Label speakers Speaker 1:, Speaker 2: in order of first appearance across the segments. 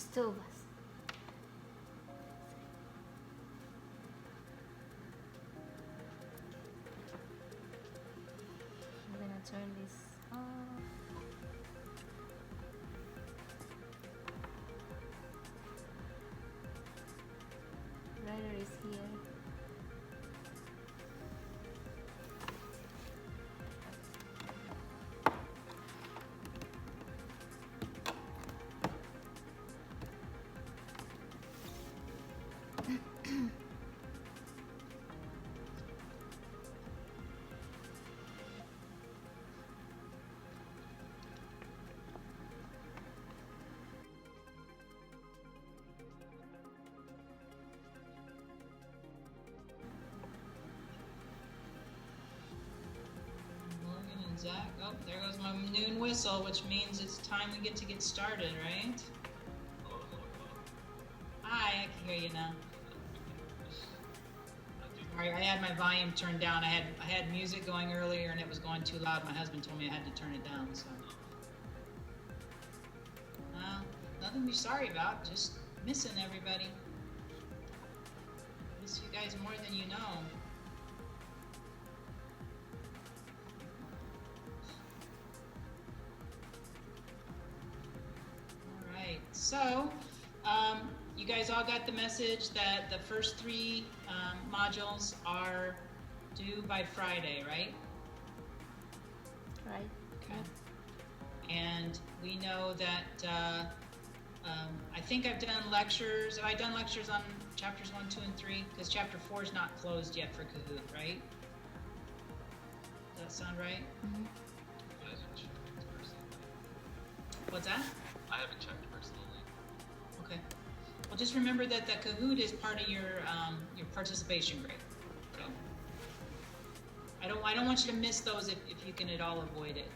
Speaker 1: Just two of us. I'm gonna turn this off. Writer is here.
Speaker 2: Morgan and Zach. Oh, there goes my noon whistle, which means it's time we get to get started, right? Hi, I can hear you now. Sorry, I had my volume turned down. I had music going earlier and it was going too loud. My husband told me I had to turn it down, so. Nothing to be sorry about, just missing everybody. Miss you guys more than you know. All right, so you guys all got the message that the first three modules are due by Friday, right?
Speaker 1: Right.
Speaker 2: Okay. And we know that I think I've done lectures. Have I done lectures on chapters 1, 2, and 3? Because chapter 4 is not closed yet for Kahoot, right? Does that sound right?
Speaker 1: Mm-hmm.
Speaker 3: I haven't checked personally.
Speaker 2: What's that?
Speaker 3: I haven't checked personally.
Speaker 2: Okay. Well, just remember that the Kahoot is part of your participation grade. So I don't want you to miss those if you can at all avoid it.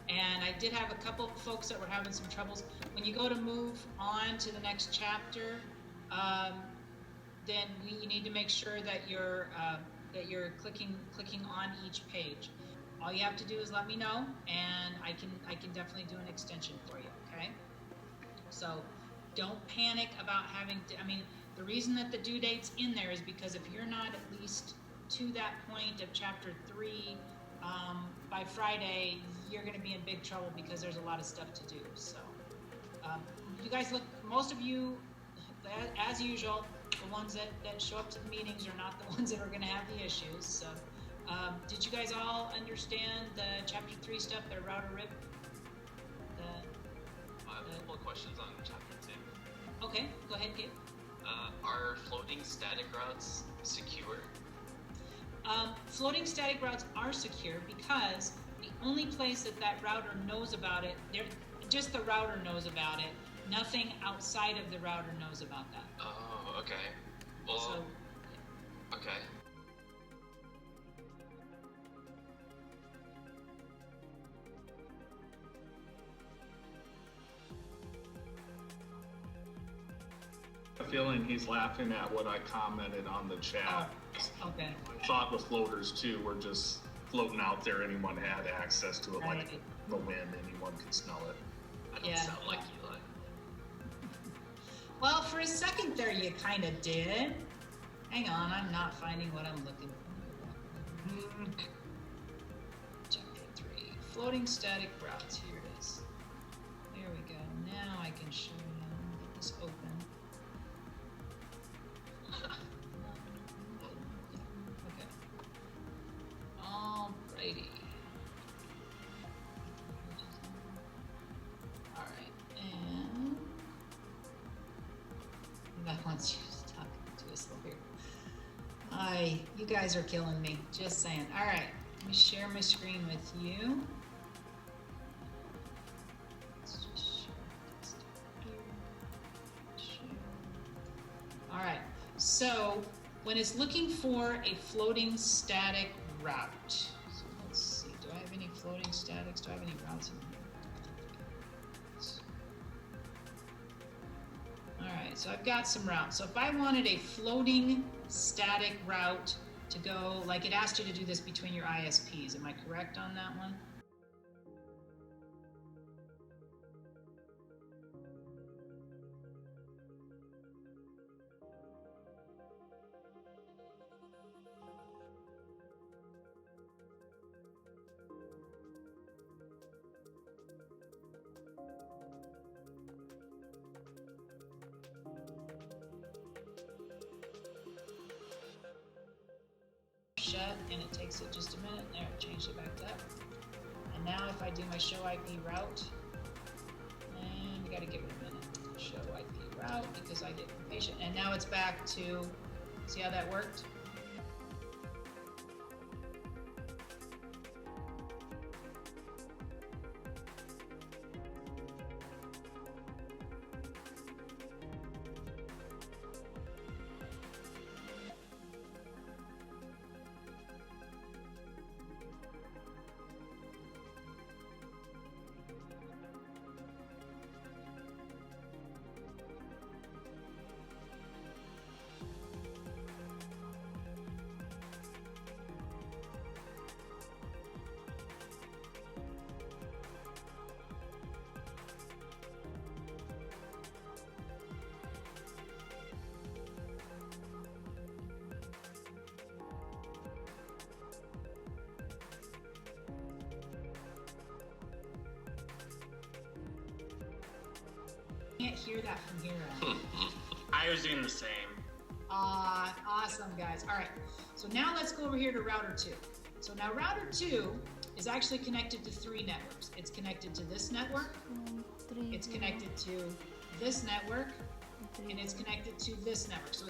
Speaker 2: And I did have a couple of folks that were having some troubles. When you go to move on to the next chapter, then you need to make sure that you're clicking on each page. All you have to do is let me know, and I can definitely do an extension for you. Okay? So don't panic about having to. I mean, the reason that the due date's in there is because if you're not at least to that point of chapter 3 by Friday, you're going to be in big trouble because there's a lot of stuff to do. So you guys look, most of you, as usual, the ones that show up to the meetings are not the ones that are going to have the issues. So did you guys all understand the chapter 3 stuff, the router rip?
Speaker 3: I have a couple of questions on chapter 2.
Speaker 2: Okay, go ahead, Gabe.
Speaker 3: Are floating static routes secure?
Speaker 2: Floating static routes are secure because the only place that router knows about it, just the router knows about it. Nothing outside of the router knows about that.
Speaker 3: Oh, okay. Well,
Speaker 2: So,
Speaker 3: okay.
Speaker 4: A feeling he's laughing at what I commented on the chat.
Speaker 2: okay.
Speaker 4: I thought with floaters too, we're just floating out there. Anyone had access to it,
Speaker 2: Right.
Speaker 4: like the wind. Anyone could smell it.
Speaker 3: I don't
Speaker 2: Yeah.
Speaker 3: sound like Eli.
Speaker 2: Well, for a second there, you kind of did. Hang on, I'm not finding what I'm looking for. Chapter 3, floating static routes. Here it is. There we go. Now I can show you. Let me get this open. Okay. Alrighty. Alright, and that one's just talking to us over here. You guys are killing me. Just saying. Alright, let me share my screen with you. Let's just share this here. Share. Alright, so when it's looking for a floating static route, so let's see, do I have any floating statics? Do I have any routes in here? Alright, so I've got some routes. So if I wanted a floating static route to go, like it asked you to do this between your ISPs, am I correct on that one? that, and it takes it just a minute. There, it changed it back up. And now if I do my show IP route, and you gotta give it a minute. Show IP route, because I get impatient. And now it's back to, see how that worked? Can't hear that from here.
Speaker 5: I was doing the same.
Speaker 2: Awesome, guys. All right, so now let's go over here to router 2. So now router 2 is actually connected to 3 networks. It's connected to this network, it's connected to this network, and it's connected to this network. So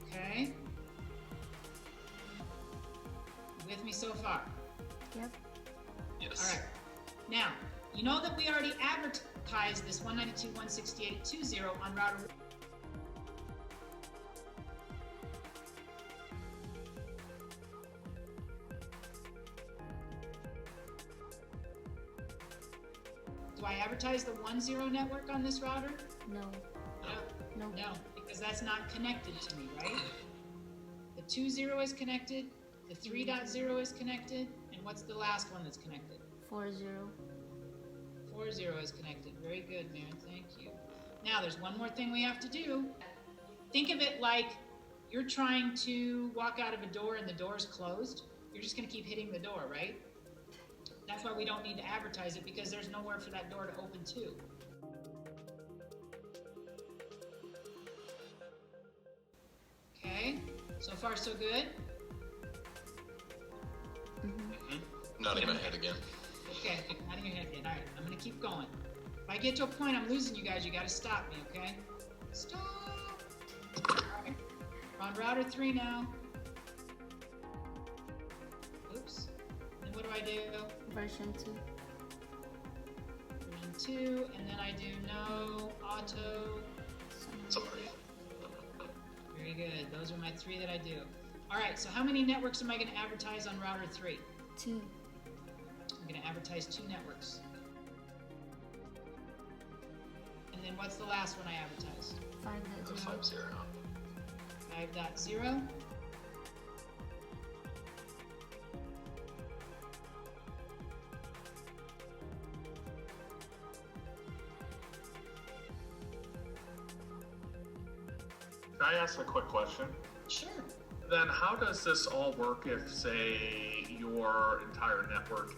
Speaker 2: okay. With me so far?
Speaker 1: Yep.
Speaker 3: Yes.
Speaker 2: All right. Now, you know that we already advertised this 192.168.20 on router. Do I advertise the 10 network on this router?
Speaker 1: No. No.
Speaker 2: No, because that's not connected to me, right? The 20 is connected, the 3.0 is connected, and what's the last one that's connected?
Speaker 1: 40.
Speaker 2: 40 is connected. Very good, Maren. Thank you. Now, there's one more thing we have to do. Think of it like you're trying to walk out of a door and the door's closed. You're just going to keep hitting the door, right? That's why we don't need to advertise it, because there's nowhere for that door to open to. Okay, so far so good.
Speaker 3: Nodding my head again.
Speaker 2: Okay, not in your head yet. All right, I'm gonna keep going. If I get to a point I'm losing you guys, you gotta stop me, okay? Stop! All right, we're on router 3 now. Oops. And what do I do?
Speaker 1: Version 2.
Speaker 2: Version 2, and then I do no auto.
Speaker 3: Sorry.
Speaker 2: Very good. Those are my 3 that I do. All right, so how many networks am I gonna advertise on router 3?
Speaker 1: 2.
Speaker 2: I'm going to advertise 2 networks. And then what's the last one I advertised?
Speaker 1: 5.0.
Speaker 3: 5-0.
Speaker 2: 5.0.
Speaker 4: Can I ask a quick question?
Speaker 2: Sure.
Speaker 4: Then how does this all work if, say, your entire network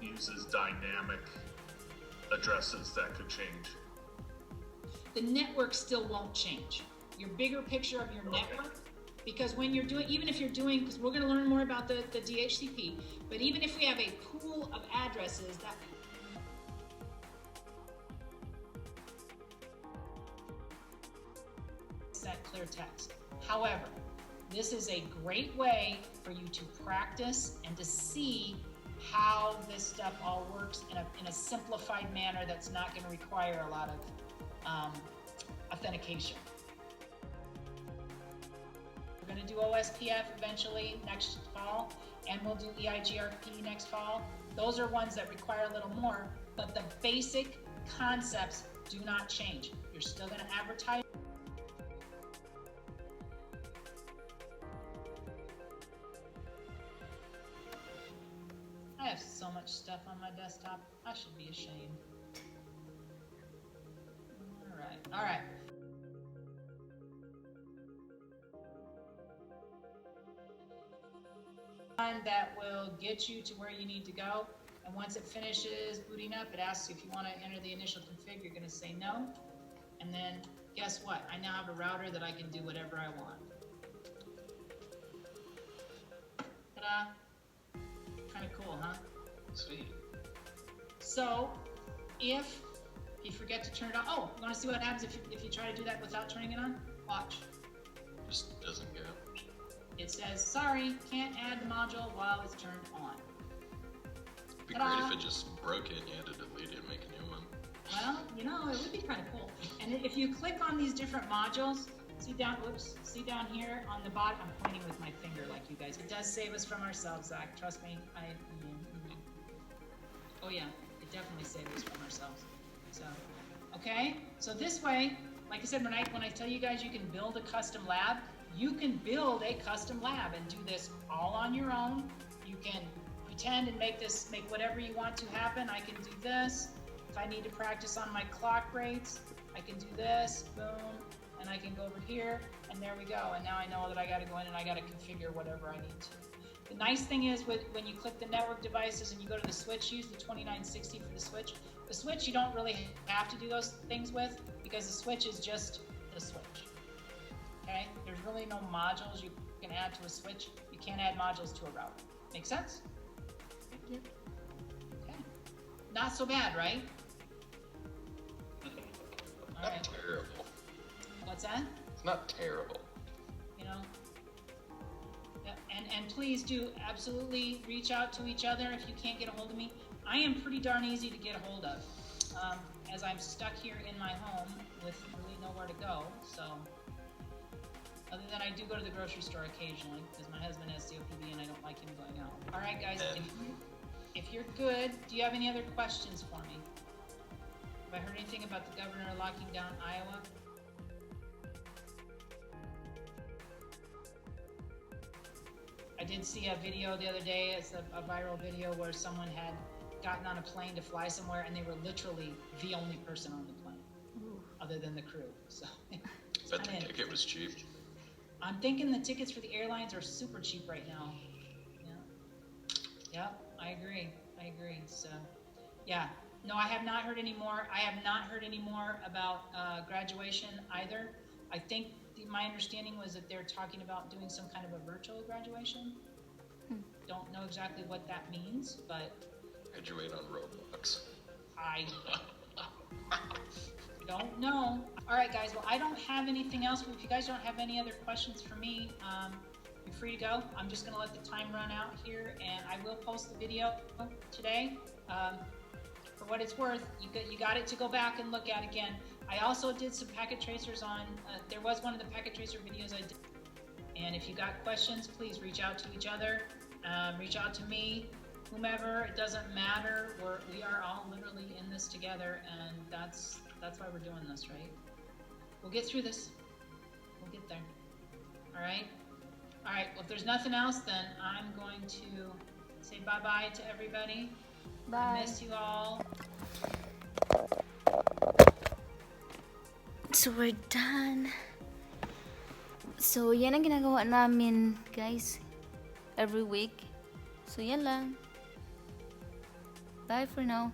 Speaker 4: uses dynamic addresses that could change?
Speaker 2: The network still won't change. Your bigger picture of your network, because when you're doing, even if you're doing, because we're going to learn more about the DHCP, but even if we have a pool of addresses, that clear text. However, this is a great way for you to practice and to see how this stuff all works in a simplified manner that's not going to require a lot of authentication. We're going to do OSPF eventually next fall, and we'll do EIGRP next fall. Those are ones that require a little more, but the basic concepts do not change. You're still going to advertise. I have so much stuff on my desktop. I should be ashamed. All right. That will get you to where you need to go. And once it finishes booting up, it asks you if you want to enter the initial config. You're going to say no. And then guess what? I now have a router that I can do whatever I want. Ta-da! Kind of cool, huh?
Speaker 3: Sweet.
Speaker 2: So, if you forget to turn it on, oh, you want to see what happens if you try to do that without turning it on? Watch.
Speaker 3: Just doesn't go.
Speaker 2: It says, sorry, can't add module while it's turned on.
Speaker 3: It'd be
Speaker 2: Ta-da.
Speaker 3: great if it just broke it and you had to delete it and make a new one.
Speaker 2: Well, you know, it would be kind of cool. And if you click on these different modules, see down here on the bottom, I'm pointing with my finger like you guys. It does save us from ourselves, Zach. Trust me. Oh yeah, it definitely saves us from ourselves. So, okay. So this way, like I said, when I tell you guys you can build a custom lab, you can build a custom lab and do this all on your own. You can pretend and make whatever you want to happen. I can do this. If I need to practice on my clock rates, I can do this, boom, and I can go over here, and there we go. And now I know that I got to go in and I got to configure whatever I need to. The nice thing is when you click the network devices and you go to the switch, use the 2960 for the switch. The switch you don't really have to do those things with because the switch is just the switch. Okay? There's really no modules you can add to a switch. You can't add modules to a router. Make sense?
Speaker 1: Yep.
Speaker 2: Okay. Not so bad, right? All
Speaker 3: Not
Speaker 2: right.
Speaker 3: terrible.
Speaker 2: What's that?
Speaker 3: It's not terrible.
Speaker 2: You know? Yeah, and please do absolutely reach out to each other if you can't get a hold of me. I am pretty darn easy to get a hold of, as I'm stuck here in my home with really nowhere to go. So, other than I do go to the grocery store occasionally because my husband has COPD and I don't like him going out. All right, guys, if you're good, do you have any other questions for me? Have I heard anything about the governor locking down Iowa? I did see a video the other day. It's a viral video where someone had gotten on a plane to fly somewhere and they were literally the only person on the plane other than the crew. So
Speaker 3: Bet the ticket was cheap.
Speaker 2: I'm thinking the tickets for the airlines are super cheap right now. Yeah, I agree. So, yeah. No, I have not heard any more. I have not heard any more about graduation either. I think my understanding was that they're talking about doing some kind of a virtual graduation. Don't know exactly what that means, but
Speaker 3: Graduate on Roblox.
Speaker 2: I don't know. All right, guys. Well, I don't have anything else. If you guys don't have any other questions for me, you're free to go. I'm just going to let the time run out here, and I will post the video today. For what it's worth, you got it to go back and look at again. I also did some packet tracers on, there was one of the packet tracer videos I did. And if you got questions, please reach out to each other, reach out to me, whomever, it doesn't matter. We are all literally in this together, and that's why we're doing this, right? We'll get through this. We'll get there. All right? All right, well, if there's nothing else, then I'm going to say bye-bye to everybody.
Speaker 1: Bye.
Speaker 2: I miss you all.
Speaker 1: So we're done. So yan ang ginagawa namin, guys, every week. So yan lang. Bye for now.